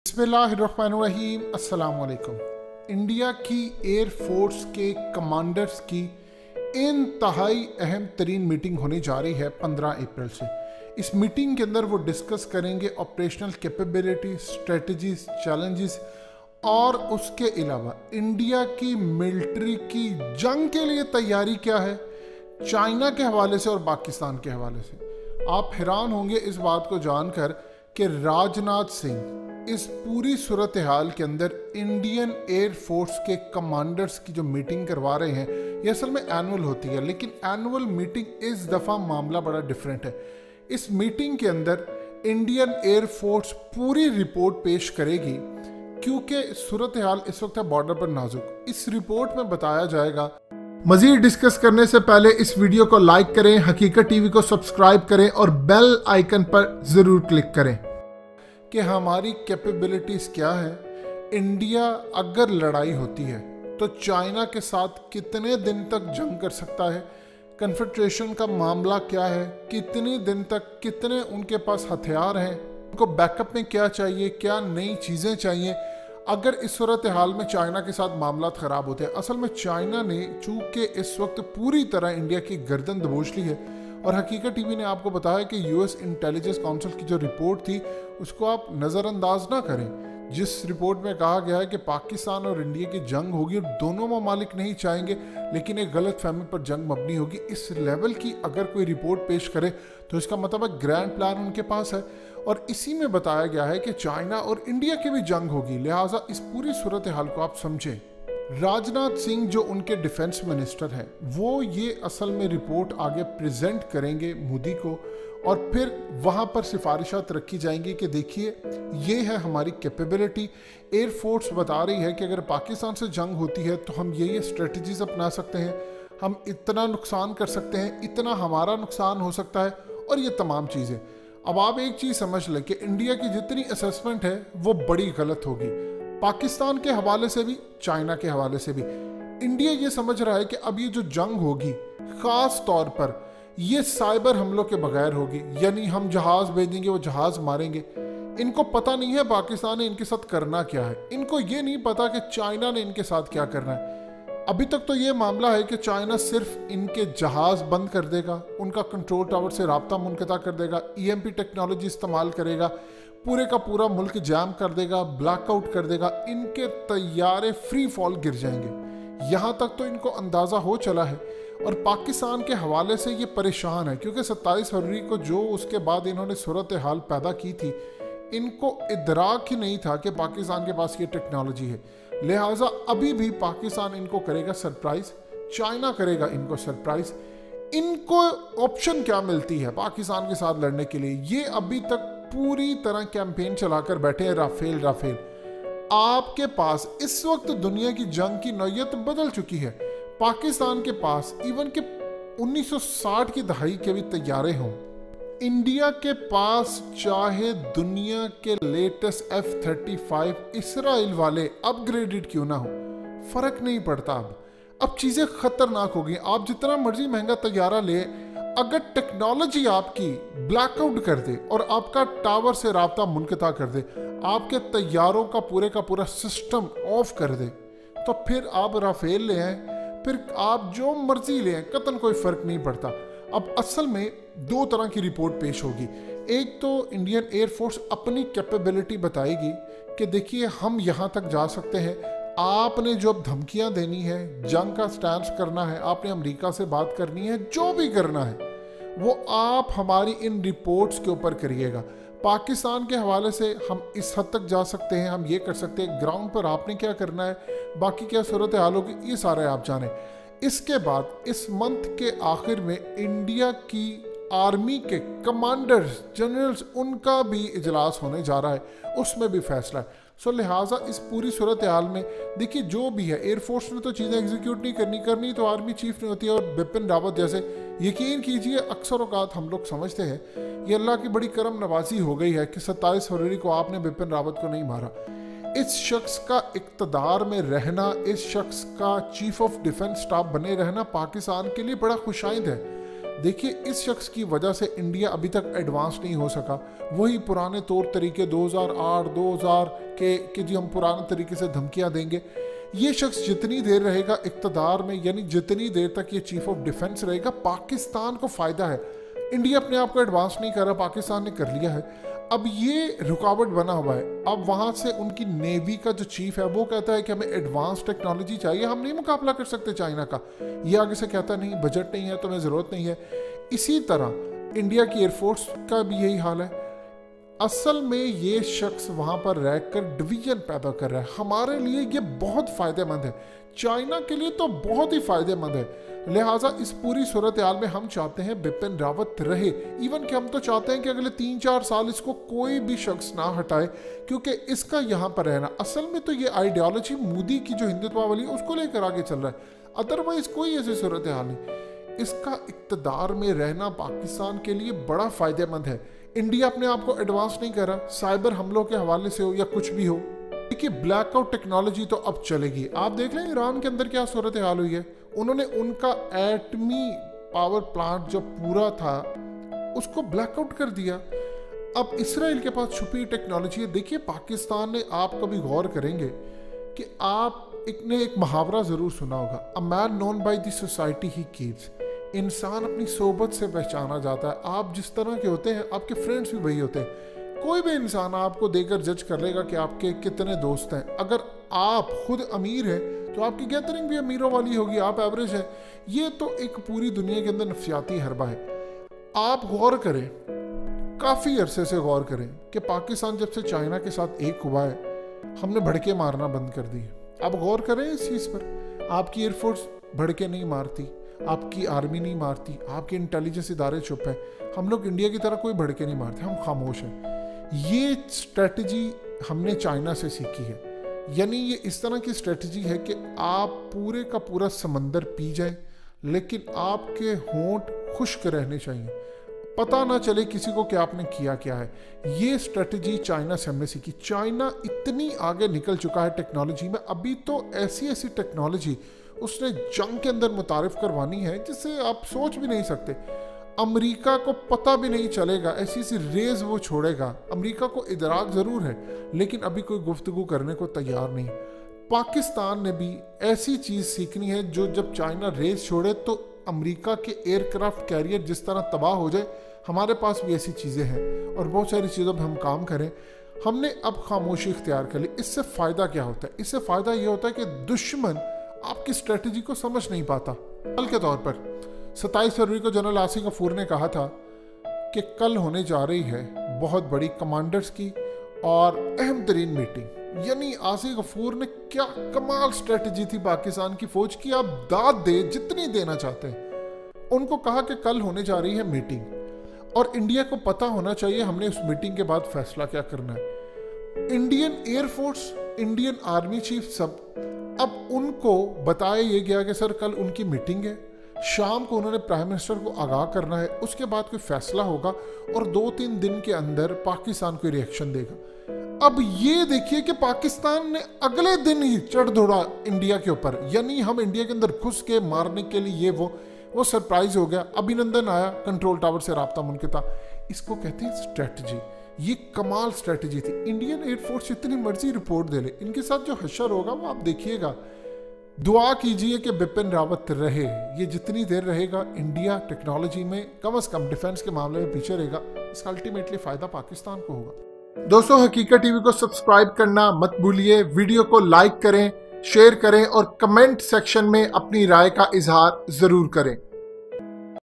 बिस्मिल्लाहिर्रहमानिर्रहीम। अस्सलाम वालेकुम। इंडिया की एयर फोर्स के कमांडर्स की इंतहाई अहम तरीन मीटिंग होने जा रही है 15 अप्रैल से। इस मीटिंग के अंदर वो डिस्कस करेंगे ऑपरेशनल कैपेबिलिटी, स्ट्रेटजीज, चैलेंजेस और उसके अलावा इंडिया की मिलिट्री की जंग के लिए तैयारी क्या है चाइना के हवाले से और पाकिस्तान के हवाले से। आप हैरान होंगे इस बात को जानकर कि राजनाथ सिंह इस पूरी सूरत हाल के अंदर इंडियन एयर फोर्स के कमांडर्स की जो मीटिंग करवा रहे हैं, ये असल में एनुअल होती है, लेकिन एनुअल मीटिंग इस दफ़ा मामला बड़ा डिफरेंट है। इस मीटिंग के अंदर इंडियन एयर फोर्स पूरी रिपोर्ट पेश करेगी, क्योंकि सूरत हाल इस वक्त है बॉर्डर पर नाजुक। इस रिपोर्ट में बताया जाएगा। मजीद डिस्कस करने से पहले इस वीडियो को लाइक करें, हकीकत टीवी को सब्सक्राइब करें और बेल आइकन पर ज़रूर क्लिक करें कि हमारी कैपेबिलिटीज़ क्या है। इंडिया अगर लड़ाई होती है तो चाइना के साथ कितने दिन तक जंग कर सकता है, कन्फेडरेशन का मामला क्या है, कितने दिन तक कितने उनके पास हथियार हैं, उनको बैकअप में क्या चाहिए, क्या नई चीज़ें चाहिए अगर इस सूरत हाल में चाइना के साथ मामला ख़राब होते हैं। असल में चाइना ने चूँकि इस वक्त पूरी तरह इंडिया की गर्दन दबोच ली है, और हकीकत टीवी ने आपको बताया कि यूएस इंटेलिजेंस काउंसिल की जो रिपोर्ट थी उसको आप नज़रअंदाज ना करें, जिस रिपोर्ट में कहा गया है कि पाकिस्तान और इंडिया की जंग होगी, दोनों ममालिक नहीं चाहेंगे लेकिन एक गलत फहमी पर जंग मबनी होगी। इस लेवल की अगर कोई रिपोर्ट पेश करे तो इसका मतलब ग्रैंड प्लान उनके पास है, और इसी में बताया गया है कि चाइना और इंडिया की भी जंग होगी। लिहाजा इस पूरी सूरत हाल को आप समझें। राजनाथ सिंह जो उनके डिफेंस मिनिस्टर हैं, वो ये असल में रिपोर्ट आगे प्रेजेंट करेंगे मोदी को, और फिर वहाँ पर सिफारिशात रखी जाएंगी कि देखिए ये है हमारी कैपेबिलिटी। एयर फोर्स बता रही है कि अगर पाकिस्तान से जंग होती है तो हम ये स्ट्रेटजीज अपना सकते हैं, हम इतना नुकसान कर सकते हैं, इतना हमारा नुकसान हो सकता है, और ये तमाम चीज़ें। अब आप एक चीज़ समझ लें कि इंडिया की जितनी असेसमेंट है वो बड़ी गलत होगी, पाकिस्तान के हवाले से भी, चाइना के हवाले से भी। इंडिया ये समझ रहा है कि अब ये जो जंग होगी ख़ास तौर पर ये साइबर हमलों के बगैर होगी, यानी हम जहाज़ भेजेंगे, वो जहाज़ मारेंगे। इनको पता नहीं है पाकिस्तान ने इनके साथ करना क्या है, इनको ये नहीं पता कि चाइना ने इनके साथ क्या करना है। अभी तक तो ये मामला है कि चाइना सिर्फ इनके जहाज़ बंद कर देगा, उनका कंट्रोल टावर से राब्ता मुनक़ता कर देगा, EMP टेक्नोलॉजी इस्तेमाल करेगा, पूरे का पूरा मुल्क जैम कर देगा, ब्लैकआउट कर देगा, इनके तैयारे फ्री फॉल गिर जाएंगे। यहाँ तक तो इनको अंदाज़ा हो चला है, और पाकिस्तान के हवाले से ये परेशान है क्योंकि 27 फरवरी को जो उसके बाद इन्होंने सूरत हाल पैदा की थी, इनको इदराक ही नहीं था कि पाकिस्तान के पास ये टेक्नोलॉजी है। लिहाजा अभी भी पाकिस्तान इनको करेगा सरप्राइज, चाइना करेगा इनको सरप्राइज। इनको ऑप्शन क्या मिलती है पाकिस्तान के साथ लड़ने के लिए, ये अभी तक पूरी तरह कैंपेन चलाकर बैठे हैं, राफेल राफेल। आपके पास इस वक्त दुनिया की जंग की नौयत बदल चुकी है। पाकिस्तान के पास इवन के 1960 की दहाई के भी तैयारे हों, इंडिया के पास चाहे दुनिया के लेटेस्ट F-35 इसराइल वाले अपग्रेडेड क्यों ना हो, फर्क नहीं पड़ता। अब चीजें खतरनाक हो गई। आप जितना मर्जी महंगा तैयारा ले, अगर टेक्नोलॉजी आपकी ब्लैकआउट कर दे और आपका टावर से राब्ता मुनक़ता कर दे, आपके तैयारों का पूरा सिस्टम ऑफ कर दे, तो फिर आप राफेल ले आए, फिर आप जो मर्जी ले आए, कतन कोई फर्क नहीं पड़ता। अब असल में दो तरह की रिपोर्ट पेश होगी। एक तो इंडियन एयर फोर्स अपनी कैपेबिलिटी बताएगी कि देखिए हम यहाँ तक जा सकते हैं, आपने जो अब धमकियाँ देनी है, जंग का स्टैंड करना है, आपने अमेरिका से बात करनी है, जो भी करना है वो आप हमारी इन रिपोर्ट्स के ऊपर करिएगा। पाकिस्तान के हवाले से हम इस हद तक जा सकते हैं, हम ये कर सकते हैं, ग्राउंड पर आपने क्या करना है, बाकी क्या सूरत हाल होगी, ये सारे आप जानें। इसके बाद इस मंथ के आखिर में इंडिया की आर्मी के कमांडर्स, जनरल्स, उनका भी इजलास होने जा रहा है, उसमें भी फैसला है। सो लिहाजा इस पूरी सूरत हाल में देखिए जो भी है, एयरफोर्स ने तो चीज़ें एग्जीक्यूट नहीं करनी तो आर्मी चीफ ने होती है, और बिपिन रावत जैसे, यकीन कीजिए अक्सर औकात हम लोग समझते हैं ये अल्लाह की बड़ी करम नवाजी हो गई है कि 27 फरवरी को आपने बिपिन रावत को नहीं मारा। इस शख्स का इक़्तिदार में रहना, इस शख्स का चीफ ऑफ डिफेंस स्टाफ बने रहना पाकिस्तान के लिए बड़ा खुशाइंद है। देखिए इस शख्स की वजह से इंडिया अभी तक एडवांस नहीं हो सका। वही पुराने तौर तरीके 2008, 2000 कि जी हम पुराने तरीके से धमकियां देंगे। ये शख्स जितनी देर रहेगा इक़्तिदार में, यानी जितनी देर तक ये चीफ ऑफ डिफेंस रहेगा, पाकिस्तान को फ़ायदा है। इंडिया अपने आप को एडवांस नहीं कर रहा, पाकिस्तान ने कर लिया है। अब ये रुकावट बना हुआ है। अब वहाँ से उनकी नेवी का जो चीफ है वो कहता है कि हमें एडवांस टेक्नोलॉजी चाहिए, हम नहीं मुकाबला कर सकते चाइना का। ये आगे से कहता नहीं, बजट नहीं है, तुम्हें ज़रूरत नहीं है। इसी तरह इंडिया की एयरफोर्स का भी यही हाल है। असल में ये शख्स वहाँ पर रहकर डिवीजन पैदा कर रहा है। हमारे लिए ये बहुत फ़ायदेमंद है, चाइना के लिए तो बहुत ही फ़ायदेमंद है। लिहाजा इस पूरी सूरत हाल में हम चाहते हैं बिपिन रावत रहे। इवन कि हम तो चाहते हैं कि अगले 3-4 साल इसको कोई भी शख्स ना हटाए, क्योंकि इसका यहाँ पर रहना, असल में तो ये आइडियोलॉजी मोदी की जो हिंदुत्व वाली है उसको लेकर आगे चल रहा है। अदरवाइज कोई ऐसी सूरत हाल नहीं। इसका इक़्तिदार में रहना पाकिस्तान के लिए बड़ा फ़ायदेमंद है। इंडिया अपने आप को एडवांस नहीं कर रहा, साइबर हमलों के हवाले से हो या कुछ भी हो। देखिए, ब्लैकआउट टेक्नोलॉजी तो अब चलेगी। आप देख लें ईरान के अंदर क्या सूरत हाल हुई है। उन्होंने उनका एटमी पावर प्लांट जो पूरा था उसको ब्लैकआउट कर दिया। अब इसराइल के पास छुपी टेक्नोलॉजी है। देखिए, पाकिस्तान ने, आप कभी गौर करेंगे कि आप एक मुहावरा ज़रूर सुना होगा, a man known by the society he keeps. इंसान अपनी सोबत से पहचाना जाता है। आप जिस तरह के होते हैं, आपके फ्रेंड्स भी वही होते हैं। कोई भी इंसान आपको देकर जज कर लेगा कि आपके कितने दोस्त हैं। अगर आप खुद अमीर हैं तो आपकी गैदरिंग भी अमीरों वाली होगी, आप एवरेज हैं। ये तो एक पूरी दुनिया के अंदर नफसियाती हरबा है। आप गौर करें, काफ़ी अरसे से गौर करें कि पाकिस्तान जब से चाइना के साथ एक हुआ है, हमने भड़के मारना बंद कर दिए। अब गौर करें इस चीज़ पर। आपकी एयरफोर्स भड़के नहीं मारती, आपकी आर्मी नहीं मारती, आपके इंटेलिजेंस इदारे चुप हैं। हम लोग इंडिया की तरह कोई भड़के नहीं मारते, हम खामोश हैं। ये स्ट्रेटजी हमने चाइना से सीखी है। यानी ये इस तरह की स्ट्रेटजी है कि आप पूरे का पूरा समंदर पी जाएं, लेकिन आपके होंठ खुश्क रहने चाहिए, पता ना चले किसी को कि आपने किया क्या है। ये स्ट्रेटजी चाइना से हमने सीखी। चाइना इतनी आगे निकल चुका है टेक्नोलॉजी में, अभी तो ऐसी ऐसी टेक्नोलॉजी उसने जंग के अंदर मुतारिफ करवानी है जिससे आप सोच भी नहीं सकते। अमेरिका को पता भी नहीं चलेगा, ऐसी ऐसी रेज वो छोड़ेगा। अमेरिका को इदराक ज़रूर है, लेकिन अभी कोई गुफ्तगू करने को तैयार नहीं। पाकिस्तान ने भी ऐसी चीज़ सीखनी है जो जब चाइना रेज छोड़े तो अमेरिका के एयरक्राफ्ट कैरियर जिस तरह तबाह हो जाए, हमारे पास भी ऐसी चीज़ें हैं और बहुत सारी चीज़ों पर हम काम करें। हमने अब खामोशी इख्तियार कर ली। इससे फ़ायदा क्या होता है? इससे फ़ायदा ये होता है कि दुश्मन आपकी स्ट्रेटजी को समझ नहीं पाता। कल के तौर पर 27 फरवरी को जनरल आसिफ गफूर ने कहा था कि कल होने जा रही है बहुत बड़ी कमांडर्स की और अहम तरीन मीटिंग। यानी आसिफ गफूर ने क्या कमाल स्ट्रेटजी थी पाकिस्तान की फौज की, आप दाद दे जितनी देना चाहते हैं। उनको कहा कि कल होने जा रही है मीटिंग और इंडिया को पता होना चाहिए हमने उस मीटिंग के बाद फैसला क्या करना है। Indian air force, Indian army chief सब, अब उनको बताया ये गया कि सर कल उनकी मीटिंग है, शाम को उन्होंने प्राइम मिनिस्टर को आगाह करना है, उसके बाद कोई फैसला होगा और 2-3 दिन के अंदर पाकिस्तान कोई रिएक्शन देगा। अब ये देखिए कि पाकिस्तान ने अगले दिन ही चढ़ दौड़ा इंडिया के ऊपर। यानी हम इंडिया के अंदर घुस के मारने के लिए ये वो सरप्राइज हो गया। अभिनंदन आया, कंट्रोल टावर से राब्ता मुनक़ता। इसको कहते हैं स्ट्रेटजी। ये कमाल स्ट्रेटजी थी। इंडियन एयरफोर्स जितनी मर्जी रिपोर्ट दे ले, इनके साथ जो हशर होगा वो आप देखिएगा। दुआ कीजिए कि बिपिन रावत रहे। ये जितनी देर रहेगा इंडिया टेक्नोलॉजी में कम से कम डिफेंस के मामले में पीछे रहेगा। इसका अल्टीमेटली फ़ायदा पाकिस्तान को होगा। दोस्तों, हकीकत टीवी को सब्सक्राइब करना मत भूलिए। वीडियो को लाइक करें, शेयर करें और कमेंट सेक्शन में अपनी राय का इजहार ज़रूर करें।